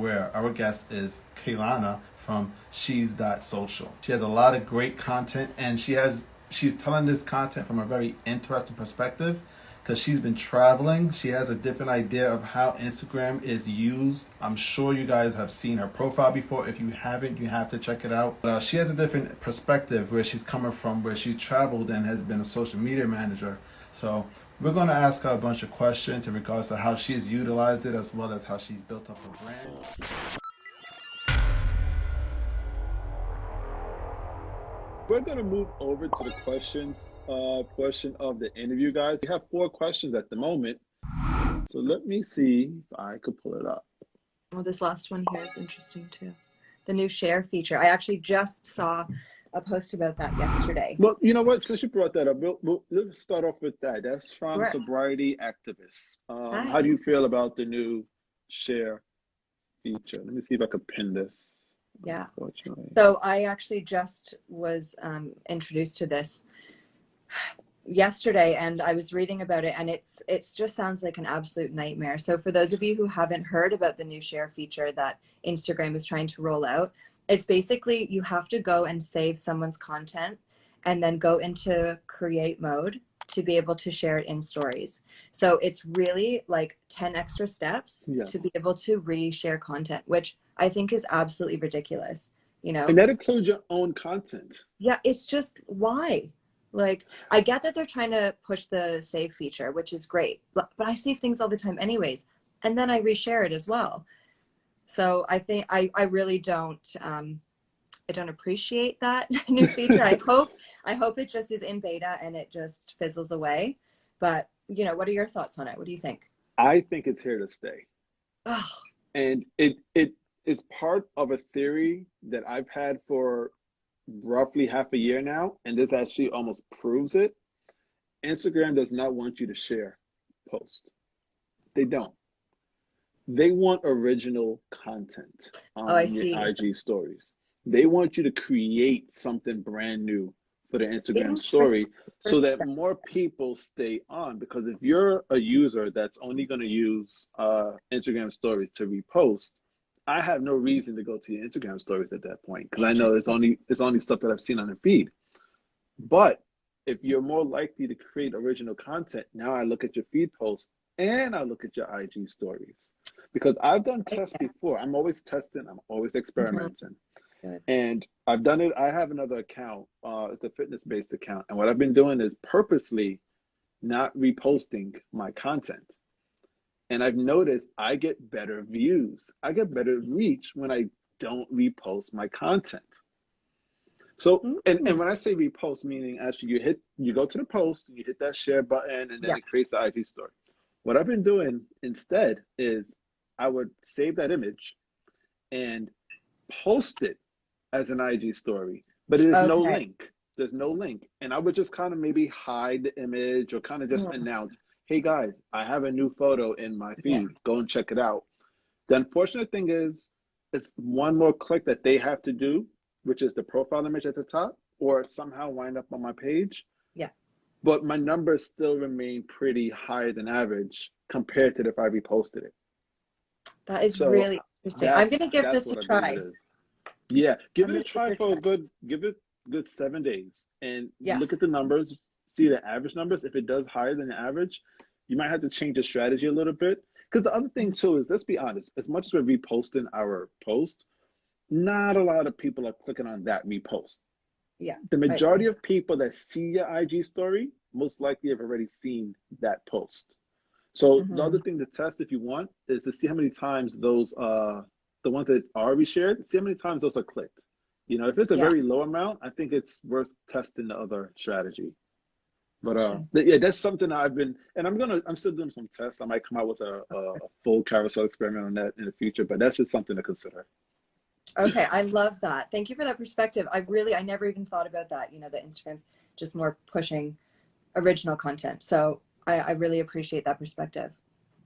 where our guest is Kalana from shes.social. She has a lot of great content, and she's telling this content from a very interesting perspective because she's been traveling. She has a different idea of how Instagram is used. I'm sure you guys have seen her profile before. If you haven't, you have to check it out. She has a different perspective where she's coming from, where she's traveled and has been a social media manager. So we're going to ask her a bunch of questions in regards to how she's utilized it as well as how she's built up her brand. We're going to move over to the questions portion of the interview, guys. We have 4 questions at the moment. So let me see if I could pull it up. Well, this last one here is interesting too. The new share feature. I actually just saw a post about that yesterday. Well, you know what? Since you brought that up, let's start off with that. That's from Sure. Sobriety Activists. Hi. How do you feel about the new share feature? Let me see if I could pin this. Yeah. So I actually just was introduced to this yesterday, and I was reading about it, and it's just sounds like an absolute nightmare. So for those of you who haven't heard about the new share feature that Instagram is trying to roll out, it's basically you have to go and save someone's content and then go into create mode to be able to share it in stories. So it's really like 10 extra steps to be able to reshare content, which I think is absolutely ridiculous, you know? And that includes your own content. Yeah, it's just why? Like, I get that they're trying to push the save feature, which is great, but I save things all the time anyways, and then I reshare it as well. So I think I really don't I don't appreciate that new feature. I hope it just is in beta and it just fizzles away. But you know, what are your thoughts on it? What do you think? I think it's here to stay. Oh. And it is part of a theory that I've had for roughly half a year now, and this actually almost proves it. Instagram does not want you to share posts. They don't. They want original content on your IG stories. They want you to create something brand new for the Instagram story so that more people stay on. Because if you're a user that's only going to use Instagram stories to repost, I have no reason to go to your Instagram stories at that point because I know it's only stuff that I've seen on the feed. But if you're more likely to create original content, now I look at your feed posts and I look at your IG stories. Because I've done tests before. I'm always testing. I'm always experimenting. And I've done it. I have another account. It's a fitness-based account. And what I've been doing is purposely not reposting my content. And I've noticed I get better views. I get better reach when I don't repost my content. So, and when I say repost, meaning actually you go to the post, and you hit that share button, and then it creates the IG story. What I've been doing instead is I would save that image and post it as an IG story, but there's no link. There's no link. And I would just kind of maybe hide the image or kind of just announce, hey guys, I have a new photo in my feed. Go and check it out. The unfortunate thing is it's one more click that they have to do, which is the profile image at the top, or somehow wind up on my page. Yeah. But my numbers still remain pretty higher than average compared to if I reposted it. That is really interesting. I'm going to give this a try. Yeah, give it a try for a good 7 days and look at the numbers, see the average numbers. If it does higher than the average, you might have to change the strategy a little bit. Because the other thing too is, let's be honest, as much as we're reposting our post, not a lot of people are clicking on that repost. Yeah. The majority of people that see your IG story most likely have already seen that post. So the other thing to test if you want is to see how many times those the ones that are reshared, see how many times those are clicked. You know, if it's a very low amount, I think it's worth testing the other strategy. But yeah, that's something I've been, and I'm still doing some tests. I might come out with a full carousel experiment on that in the future, but that's just something to consider. Okay, I love that. Thank you for that perspective. I never even thought about that. You know, that Instagram's just more pushing original content. So I really appreciate that perspective.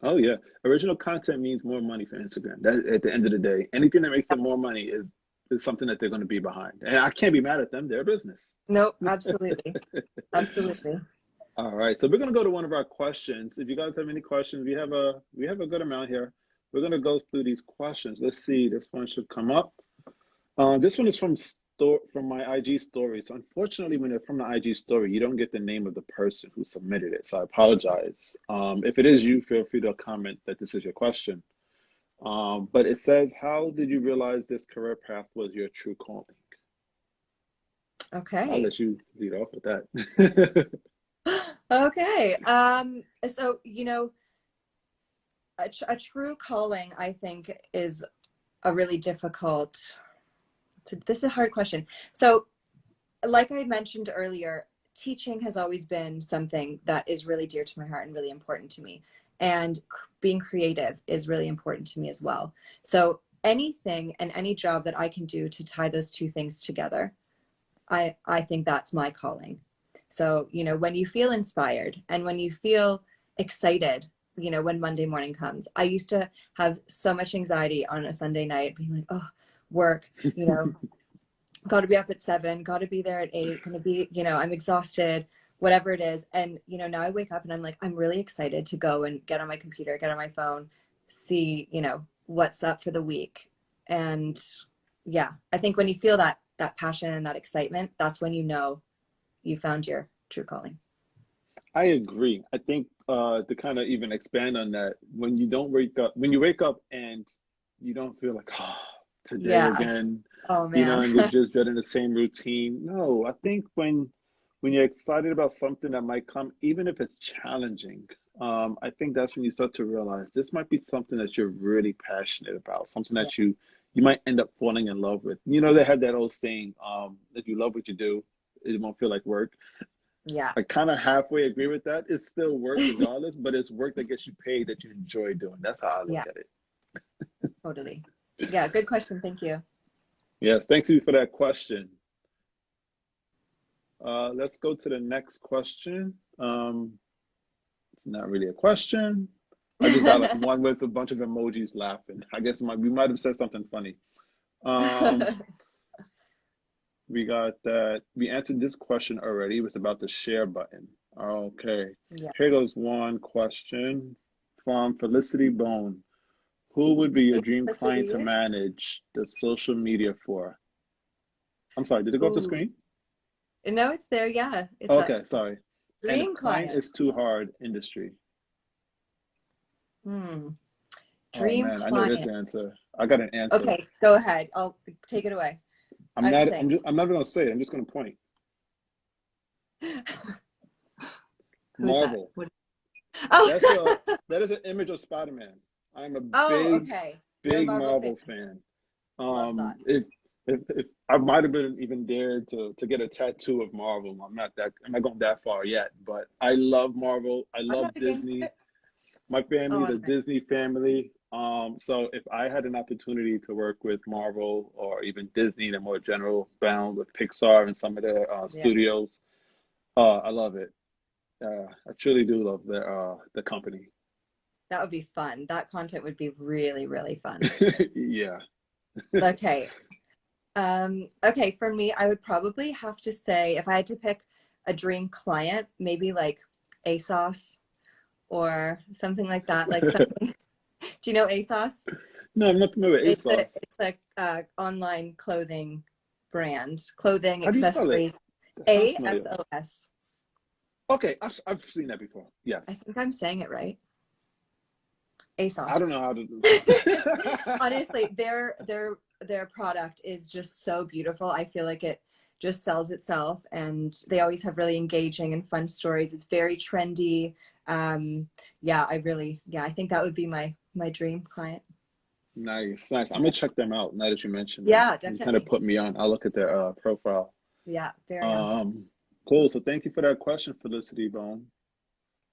Oh yeah, original content means more money for Instagram. That at the end of the day, anything that makes them more money is something that they're going to be behind, and I can't be mad at them. They're a business. Nope, absolutely, absolutely. All right, so we're going to go to one of our questions. If you guys have any questions, we have a good amount here. we're gonna go through these questions. Let's see. This one should come up. This one is from my IG story. So unfortunately, when they're from the IG story, you don't get the name of the person who submitted it. So I apologize. If it is you, feel free to comment that this is your question. But it says, how did you realize this career path was your true calling? I'll Okay. let you lead off with that. Okay. So, a true calling, I think, is a really difficult, this is a hard question. So, like I mentioned earlier, teaching has always been something that is really dear to my heart and really important to me. And being creative is really important to me as well. So, anything and any job that I can do to tie those two things together, I think that's my calling. So, when you feel inspired and when you feel excited, when Monday morning comes, I used to have so much anxiety on a Sunday night, being like, oh, work, got to be up at 7, got to be there at 8, gonna be, I'm exhausted, whatever it is. And, now I wake up and I'm like, I'm really excited to go and get on my computer, get on my phone, see, what's up for the week. And yeah, I think when you feel that passion and that excitement, that's when you found your true calling. I agree. I think to kind of even expand on that, when you wake up and you don't feel like, oh, today Yeah. again, Oh man. and you're just getting the same routine. No, I think when you're excited about something that might come, even if it's challenging, I think that's when you start to realize this might be something that you're really passionate about, something Yeah. that you might end up falling in love with. They had that old saying, if you love what you do, it won't feel like work. Yeah. I kind of halfway agree with that. It's still work regardless, but it's work that gets you paid that you enjoy doing. That's how I look Yeah, at it. totally. Yeah, good question. Thank you. Yes, thanks you for that question. Let's go to the next question. It's not really a question. I just got like one with a bunch of emojis laughing. I guess we might have said something funny. Um, we got that. We answered this question already. It was about the share button. Okay. Here goes Yes. one question from Felicity Bone. Who would be your Hey, dream client to Felicity. manage the social media for? I'm sorry, did it go off the Ooh. screen? No, it's there. Yeah, it's a Okay, sorry. And the dream client client. is too hard industry. Hmm. Oh Dream man, I know this client. answer. I got an answer. Okay, go ahead. I'll take it away. I have to think. I'm not gonna say it. I'm just gonna point. Who's that? Marvel. What? That's Oh. a that is an image of Spider-Man. I'm a Oh, big, okay. You're a big Marvel fan. Marvel fan. Love that. If I might have been even dared to get a tattoo of Marvel. I'm not going that far yet, but I love Marvel. I I'm love not against Disney. it. My family Oh, is a okay. Disney family. So if I had an opportunity to work with Marvel or even Disney, the more general bound with Pixar and some of their Yeah, studios, I love it. I truly do love the company. that would be fun. That content would be really, really fun. Yeah. Okay. Okay, for me, I would probably have to say if I had to pick a dream client, maybe like ASOS or something like that. Like something. Do you know ASOS? No, I'm not familiar with ASOS. It's a online clothing brand, clothing How do you spell it? accessories. That sounds familiar. ASOS. Okay, I've seen that before. I Yes. think I'm saying it right. I ASOS. don't know how to do. Honestly, their product is just so beautiful. I feel like it just sells itself, and they always have really engaging and fun stories. It's very trendy. Yeah, I think that would be my dream client. Nice, nice. I'm gonna check them out now that you mentioned them. Yeah, You kind of definitely. put me on. I'll look at their profile. Yeah, very on. Um, cool. So thank you for that question, Felicity Bone.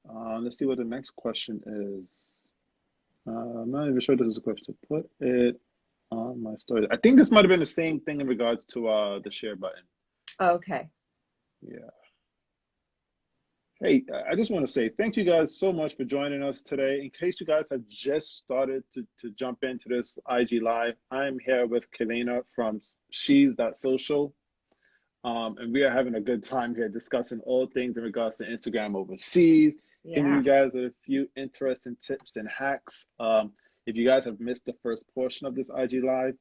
Let's see what the next question is. I'm not even sure this is a question. Put it on my story. I think this might have been the same thing in regards to the share button. Okay. Yeah. Hey, I just want to say thank you guys so much for joining us today. In case you guys have just started to jump into this IG Live, I'm here with Kalana from shes.social. And we are having a good time here discussing all things in regards to Instagram overseas, giving Yeah. you guys with a few interesting tips and hacks. If you guys have missed the first portion of this IG Live,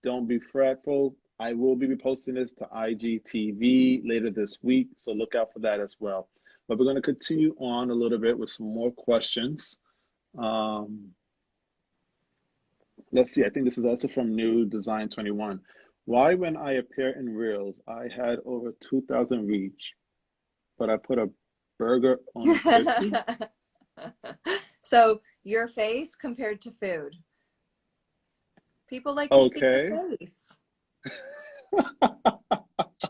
don't be fretful. I will be posting this to IGTV later this week, so look out for that as well. But we're going to continue on a little bit with some more questions. Um, let's see. I think this is also from New Design 21. Why, when I appear in Reels, I had over 2,000 reach, but I put a burger on 50? So your face compared to food. People like to see Okay. your face.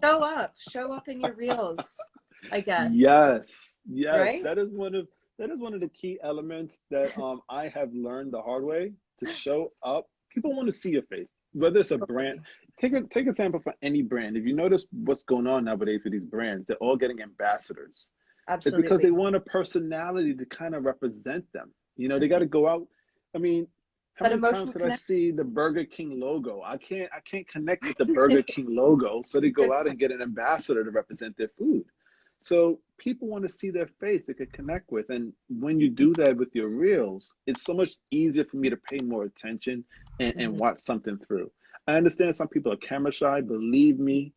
Show up in your reels, I guess. Yes, yes. Right? That is one of the key elements that I have learned the hard way to show up. People want to see your face, whether it's a brand. Totally. Take a sample for any brand. If you notice what's going on nowadays with these brands, they're all getting ambassadors. It's because they Absolutely. want a personality to kind of represent them. You know, they got Mhm. to go out. I mean, how That many times emotional could I connection. see the Burger King logo? I can't connect with the Burger King logo, so they go out and get an ambassador to represent their food. So people want to see their face they could connect with. And when you do that with your reels, it's so much easier for me to pay more attention and Mhm. watch something through. I understand some people are camera shy. Believe me,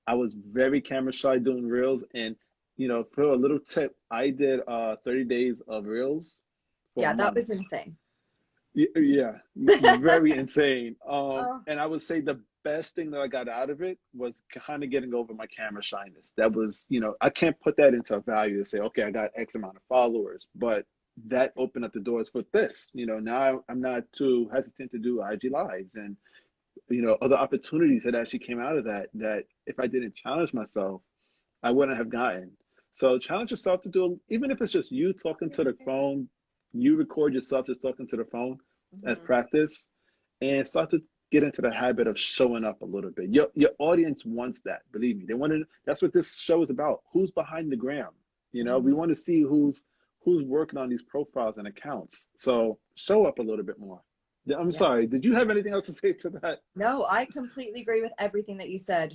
I was very camera shy doing reels. And, you know, for a little tip, I did 30 days of reels for a Yeah, that month. was insane. Yeah, very insane. Oh, And I would say the best thing that I got out of it was kind of getting over my camera shyness. That was, you know, I can't put that into a value to say, okay, I got X amount of followers, but that opened up the doors for this. You know, now I'm not too hesitant to do IG lives, and you know, other opportunities that actually came out of that. That if I didn't challenge myself, I wouldn't have gotten. So challenge yourself to do, even if it's just you talking to the phone, you record yourself just talking to the phone as mhm. practice, and start to get into the habit of showing up a little bit. Your audience wants that. Believe me, they want to. That's what this show is about. Who's behind the gram? You know, we Mhm. want to see who's working on these profiles and accounts. So show up a little bit more. Yeah, I'm Yeah. sorry. Did you have anything else to say to that? No, I completely agree with everything that you said.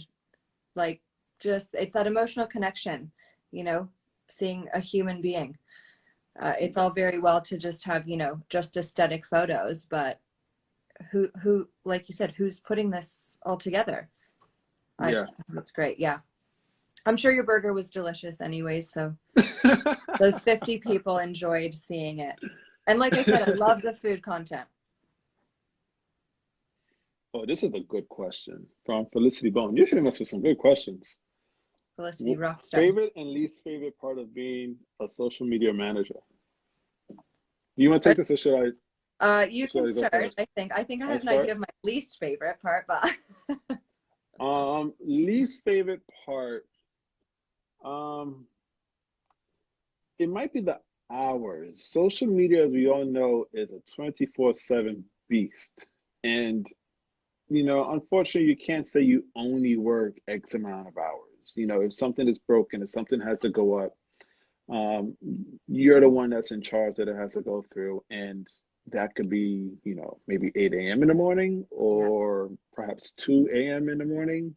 Like, just it's that emotional connection, you know, seeing a human being. It's all very well to just have, just aesthetic photos, but like you said, who's putting this all together? Yeah. That's great. Yeah. I'm sure your burger was delicious anyways. So those 50 people enjoyed seeing it. And like I said, I love the food content. Oh, this is a good question from Felicity Bone. You're hitting us with some good questions. Felicity Rockstar. Favorite and least favorite part of being a social media manager? Do you want to But take this, or you can should I go start. first? I think I I have an start. idea of my least favorite part, but Least favorite part. Um, it might be the hours. Social media, as we all know, is a 24/7 beast, and you know, unfortunately, you can't say you only work X amount of hours. You know, if something is broken, if something has to go up, um, you're the one that's in charge that it has to go through. And that could be, you know, maybe 8 a.m. in the morning yeah. or perhaps 2 a.m. in the morning.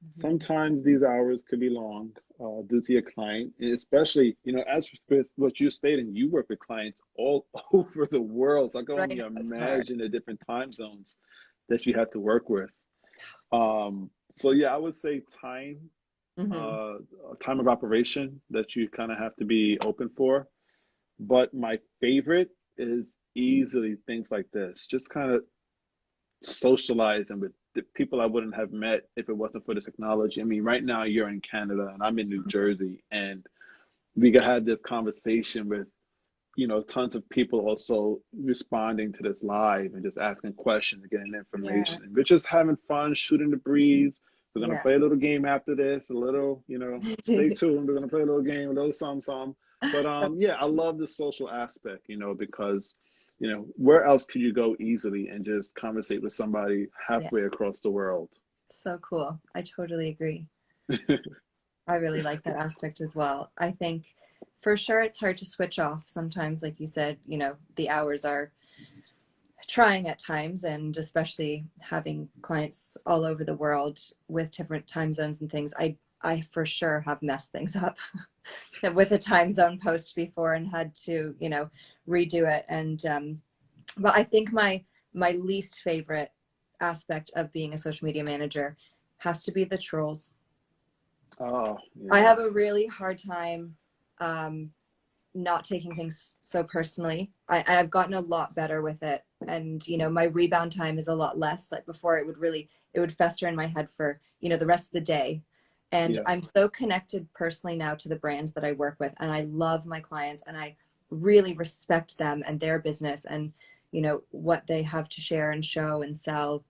Mhm. Sometimes these hours could be long due to your client, and especially, you know, as with what you stated, you work with clients all over the world. So I can Right only now it's hard. imagine the different time zones that you have to work with. So yeah, I would say Hmm. time of operation that you kind of have to be open for. But my favorite is easily things like this, just kind of socializing with the people I wouldn't have met if it wasn't for the technology. I mean, right now you're in Canada and I'm in New Jersey, and we could have this conversation with, you know, tons of people also responding to this live and just asking questions and getting Yeah. information. And we're just having fun, shooting the breeze. We're gonna Yeah. play a little game after this, a little, you know, stay tuned. We're gonna play a little game, a little some. But yeah, I love the social aspect, you know, because you know, where else could you go easily and just conversate with somebody Yeah. halfway across the world? So cool. I totally agree. I really like that aspect as well. I think for sure it's hard to switch off sometimes, like you said, the hours are trying at times, and especially having clients all over the world with different time zones and things. I for sure have messed things up with a time zone post before and had to, redo it. And But I think my least favorite aspect of being a social media manager has to be the trolls. Oh, I yeah. have a really hard time um, not taking things so personally. I've gotten a lot better with it, and my rebound time is a lot less. Like before, it would fester in my head for the rest of the day. And Yeah. I'm so connected personally now to the brands that I work with, and I love my clients, and I really respect them and their business, and what they have to share and show and sell,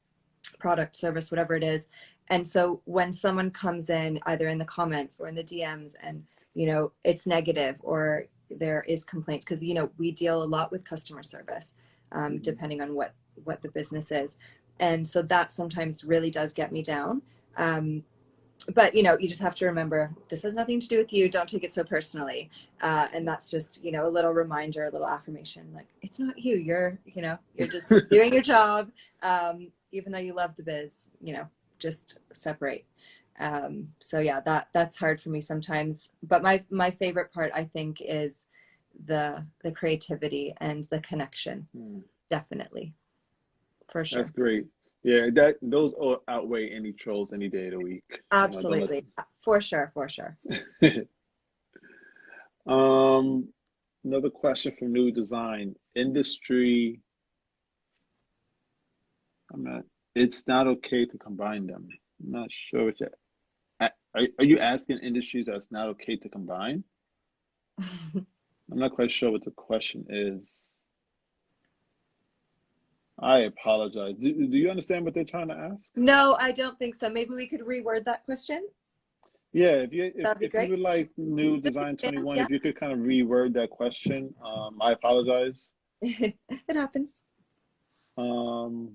product, service, whatever it is. And so when someone comes in either in the comments or in the DMs and it's negative or there is complaints, because we deal a lot with customer service, Hmm. depending on what the business is, and so that sometimes really does get me down. But you just have to remember this has nothing to do with you. Don't take it so personally. And that's just a little reminder, a little affirmation, like it's not you. You're just doing your job. Even though you love the biz, just separate. So yeah, that's hard for me sometimes, but my favorite part, I think, is the creativity and the connection. Mm, Definitely, for that's sure. great. Yeah, that those all outweigh any trolls any day of the week. Don't Absolutely, for sure, for sure. let. Um, Another question from New Design Industry. I'm not. It's not okay to combine them. I'm not sure what you. Are you asking industries that's not okay to combine? I'm not quite sure what the question is. I apologize. Do you understand what they're trying to ask? No, I don't think so. Maybe we could reword that question. Yeah, if you if, That'd be if you great. would like New Just Design expand. 21, Yeah. if you could kind of reword that question, I apologize. It happens. Um,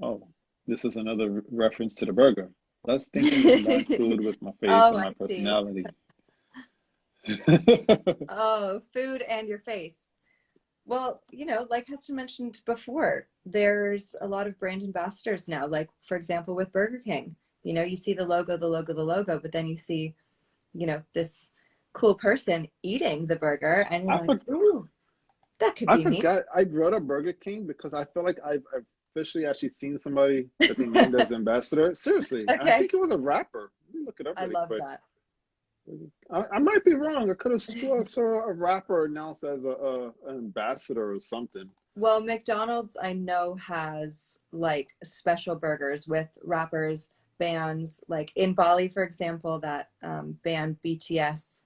oh, this is another reference to the burger. Less thinking to combine food with my face Oh, and I my see. personality. Oh, food and your face. Well, like Heston mentioned before, there's a lot of brand ambassadors now. Like, for example, with Burger King, you see the logo, the logo, the logo, but then you see, this cool person eating the burger, and you're I like, for, ooh, that could I be me. forgot I brought up Burger King because I feel like I've officially actually seen somebody that they named as ambassador. Seriously, I Okay. think it was a rapper. Let me look it up I really love quick. that. I might be wrong. I could have swore I saw a rapper announced as an ambassador or something. Well, McDonald's, I know, has like special burgers with rappers, bands. Like in Bali, for example, that band BTS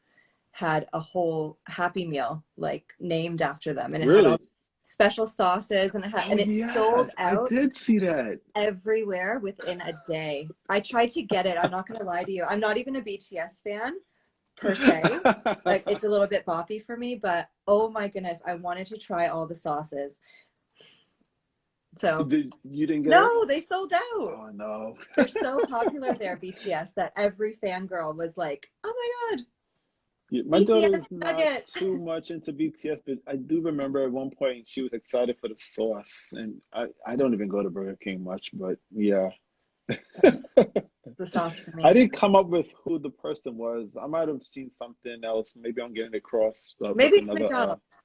had a whole Happy Meal like named after them, and it had all Really? special sauces, Oh and it sold yes, I out did see that. everywhere within a day. I tried to get it. I'm not going to lie to you. I'm not even a BTS fan per se. Like it's a little bit boppy for me, but oh my goodness, I wanted to try all the sauces. So You didn't get it? no, they sold out. Oh no. They're so popular there, BTS, that every fangirl was like, "Oh my god, Yeah, my daughter's BTS not nuggets!" too much into BTS, but I do remember at one point she was excited for the sauce, and I don't even go to Burger King much, but yeah. That's the sauce for I me. didn't come up with who the person was. I might have seen something else. Maybe I'm getting it crossed with Maybe it's another. McDonald's.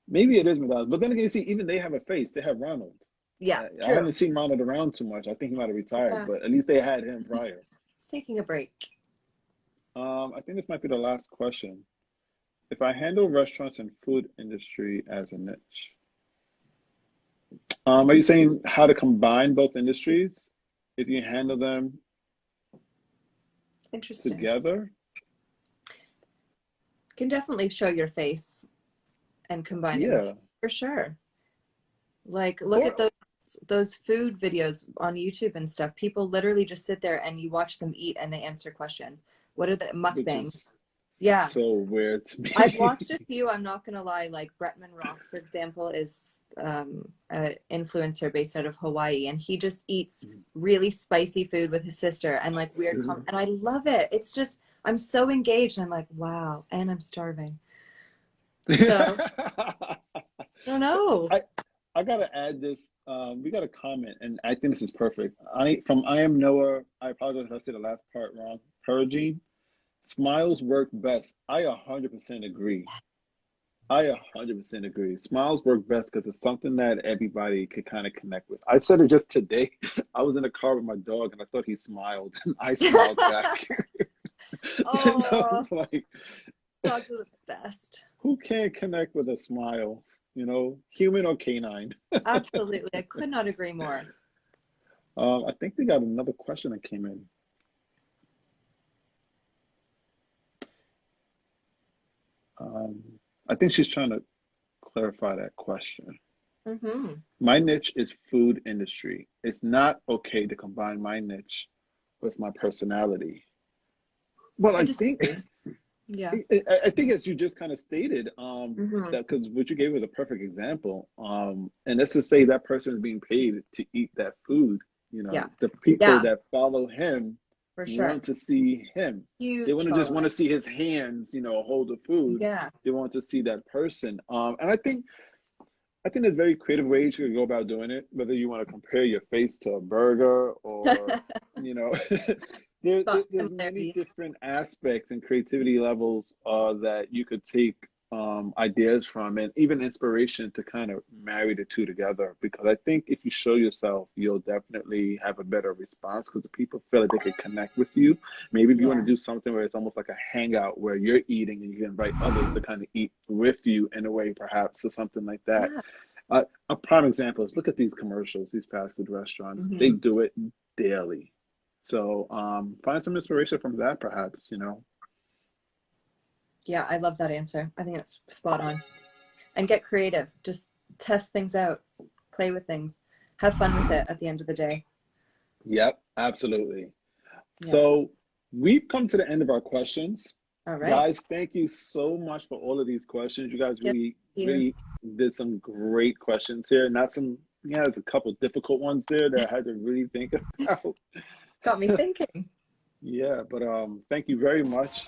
Maybe it is McDonald's. But then again, see, even they have a face. They have Ronald. Yeah, I true. haven't seen Ronald around too much. I think he might have retired, Yeah, but at least they had him prior. it's taking a break. I think this might be the last question. If I handle restaurants and food industry as a niche, are you saying how to combine both industries? If you handle them Interesting. together? Can definitely show your face and combine it with Yeah. food, for sure. Like look at Or those food videos on YouTube and stuff. People literally just sit there and you watch them eat and they answer questions. What are the which mukbangs? is Yeah. so weird to I've me. watched a few, I'm not gonna lie, like Bretman Rock, for example, is an influencer based out of Hawaii, and he just eats really spicy food with his sister and like and I love it. It's just I'm so engaged. I'm like, wow, and I'm starving. So I don't know. I I gotta add this. We got a comment, and I think this is perfect. I am Noah. I apologize if I said the last part wrong. Perigene. Smiles work best. I 100% agree. I 100% agree. Smiles work best because it's something that everybody could kind of connect with. I said it just today. I was in a car with my dog and I thought he smiled and I smiled back. And I Oh, was like, dogs are the best. who can't connect with a smile? You know, human or canine? Absolutely. I could not agree more. I think we got another question that came in. Um, I think she's trying to clarify that question. Mm-hmm. My niche is food industry. It's not okay to combine my niche with my personality. Well, I I think disagree. Yeah. I think as you just kind of stated, Mm-hmm. that because what you gave was a perfect example. And let's just say that person is being paid to eat that food. You Yeah. know, the people Yeah, that follow him for sure. want to see him. They Huge want to just want to following. see his hands, hold the food. Yeah. They want to see that person. And I think there's very creative ways you can go about doing it, whether you want to compare your face to a burger or, you know, Spot there's many similarities. different aspects and creativity levels that you could take ideas from and even inspiration to kind of marry the two together. Because I think if you show yourself, you'll definitely have a better response because the people feel like they can connect with you. Maybe if you want to Yeah. do something where it's almost like a hangout where you're eating and you invite others to kind of eat with you in a way, perhaps, or something like that. Yeah. A prime example is look at these commercials, these fast food restaurants. They Mm-hmm. do it daily. So find some inspiration from that, perhaps. Yeah, I love that answer. I think that's spot on. And get creative. Just test things out, play with things, have fun with it at the end of the day. Yep, absolutely. Yeah. So we've come to the end of our questions. All right. Guys, thank you so much for all of these questions. You guys Yes, really, you really did some great questions here. Not some, yeah, there's a couple difficult ones there that I had to really think about. got me thinking. Yeah, but thank you very much.